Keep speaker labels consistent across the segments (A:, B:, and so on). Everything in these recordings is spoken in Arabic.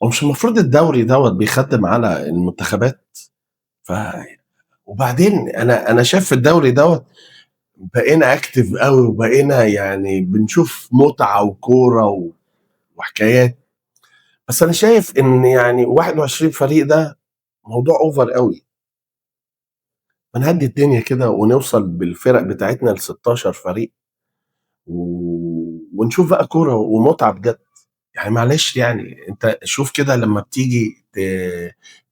A: هو مش المفروض الدوري دوت بيخدم على المنتخبات؟ ف وبعدين انا شايف في الدوري دوت بقينا اكتف قوي، وبقينا يعني بنشوف متعه وكوره وحكايات. بس انا شايف ان يعني 21 فريق ده موضوع اوفر قوي. ما نهدي الدنيا كده ونوصل بالفرق بتاعتنا ل 16 فريق ونشوف بقى كوره ومتعه بجد. يعني معلش، يعني انت شوف كده لما بتيجي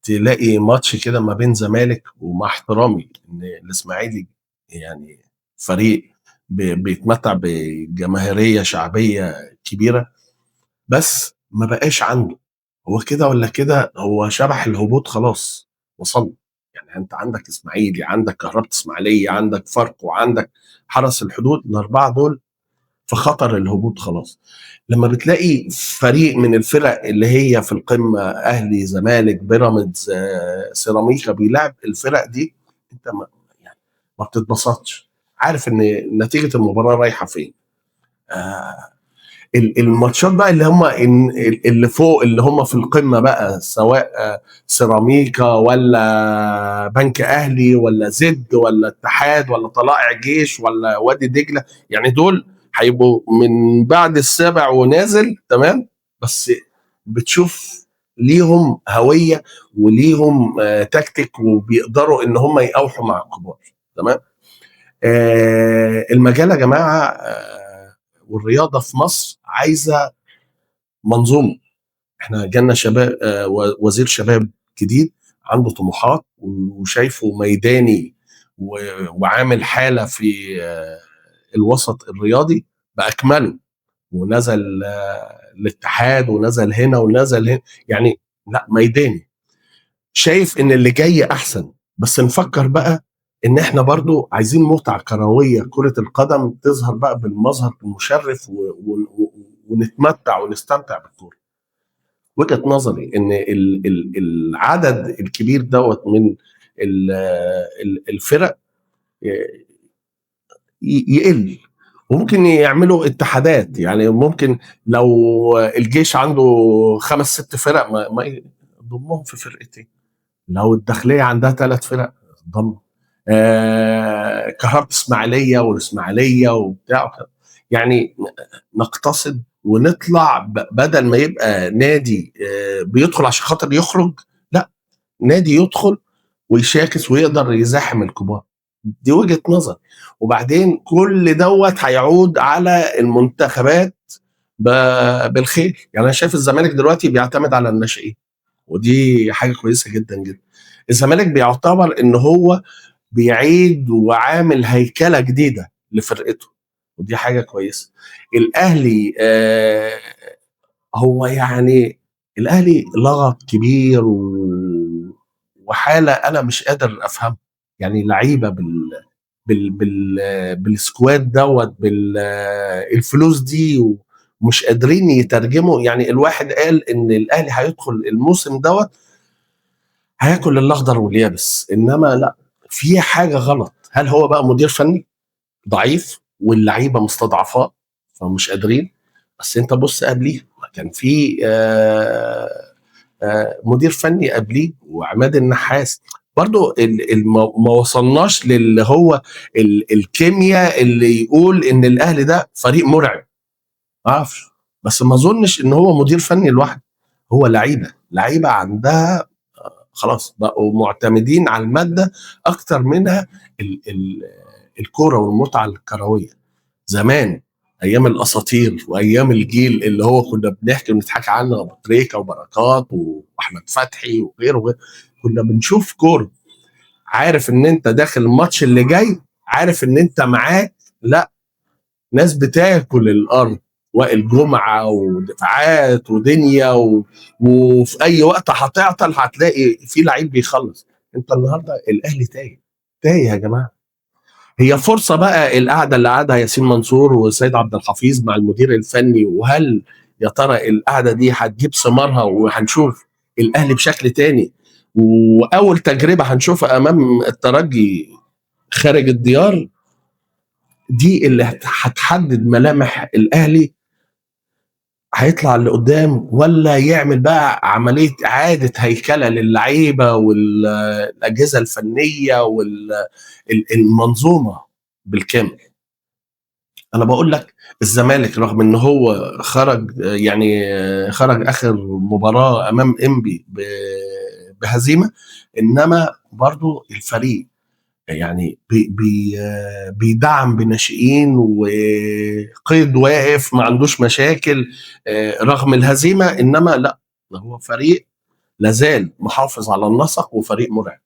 A: تلاقي ماتش كده ما بين زمالك، ومع احترامي ان الاسماعيلي يعني فريق بيتمتع بجماهيريه شعبيه كبيره، بس ما بقاش عنده. هو كده ولا كده هو شبح الهبوط خلاص، وصل. يعني انت عندك اسماعيلي، عندك كهرباء اسماعيليه، عندك فاركو، وعندك حرس الحدود، الاربعه دول في خطر الهبوط خلاص. لما بتلاقي فريق من الفرق اللي هي في القمه، اهلي، زمالك، بيراميدز، سيراميكا، بيلعب الفرق دي، انت ما يعني ما بتتبسطش، عارف ان نتيجه المباراه رايحه فين. آه، الماتشات بقى اللي هم اللي فوق، اللي هم في القمه بقى، سواء سيراميكا ولا بنك اهلي ولا زد ولا اتحاد ولا طلائع جيش ولا وادي دجله، يعني دول هيبقوا من بعد السابع ونازل، تمام. بس بتشوف ليهم هويه وليهم تكتيك، وبيقدروا ان هم يقاوحوا مع الكبار، تمام. المجال يا جماعه، والرياضه في مصر عايزه منظومه. احنا جالنا شباب، وزير شباب جديد عنده طموحات وشايفه ميداني، وعامل حاله في الوسط الرياضي باكمله، ونزل الاتحاد، ونزل هنا ونزل هنا، يعني لا، ميداني. شايف ان اللي جاي احسن، بس نفكر بقى ان احنا برضو عايزين متعة كروية، كرة القدم تظهر بقى بالمظهر المشرف ونتمتع ونستمتع بالكورة. وجهة نظري ان العدد الكبير دوت من الفرق يقل، وممكن يعملوا اتحادات. يعني ممكن لو الجيش عنده 5 6 فرق، ما يضمهم في فرقتين. لو الداخليه عندها 3 فرق، ضم كهرباء اسماعيليه والاسماعيليه وبتاع، يعني نقتصد ونطلع، بدل ما يبقى نادي بيدخل عشان خاطر يخرج، لا، نادي يدخل ويشاكس ويقدر يزاحم الكبار. دي وجهة نظر. وبعدين كل دوت هيعود على المنتخبات بالخير. يعني انا شايف الزمالك دلوقتي بيعتمد على الناشئين، ودي حاجه كويسه جدا جدا. الزمالك بيعتبر ان هو بيعيد وعامل هيكله جديده لفرقته، ودي حاجه كويسه. الاهلي هو يعني الاهلي لغط كبير وحاله انا مش قادر افهمها. يعني لعيبه بالسكواد دوت بالفلوس دي، ومش قادرين يترجموا. يعني الواحد قال ان الاهلي هيدخل الموسم دوت هياكل الاخضر واليابس، انما لا، في حاجه غلط. هل هو بقى مدير فني ضعيف واللعيبه مستضعفاه فمش قادرين؟ بس انت بص قبليه كان في مدير فني قبليه، وعماد النحاس برضو ما وصلناش للي هو الكيمياء اللي يقول ان الاهلي ده فريق مرعب. ما اعرفش، بس ما اظنش ان هو مدير فني لوحده. هو لعيبه عندها خلاص بقوا معتمدين على الماده اكتر منها ال الكوره والمتعه الكرويه. زمان، ايام الاساطير وايام الجيل اللي هو كنا بنحكي ونضحك عنه، ابو تريكه وبركات واحمد فتحي وغيره، كنا بنشوف كوره، عارف ان انت داخل الماتش اللي جاي، عارف ان انت معاك، لا، ناس بتاكل الارض، وائل جمعه ودفاعات ودنيا وفي اي وقت هتعطل هتلاقي في لعيب بيخلص. انت النهارده الاهلي تايه، تايه يا جماعه. هي فرصه بقى القعده اللي قعدها ياسين منصور وسيد عبد الحفيظ مع المدير الفني، وهل يا ترى القعده دي هتجيب ثمارها وهنشوف الاهلي بشكل تاني؟ واول تجربه هنشوفها امام الترجي خارج الديار، دي اللي هتحدد ملامح الاهلي هيطلع لقدام ولا يعمل بقى عملية إعادة هيكلة للعيبة والأجهزة الفنية والمنظومة بالكامل. أنا بقول لك الزمالك رغم إن هو خرج، يعني خرج آخر مباراة أمام إنبي بهزيمة، إنما برضو الفريق يعني بيدعم بناشئين وقيد واقف ما عندوش مشاكل رغم الهزيمة، إنما لا، هو فريق لازال محافظ على النسق وفريق مرعب.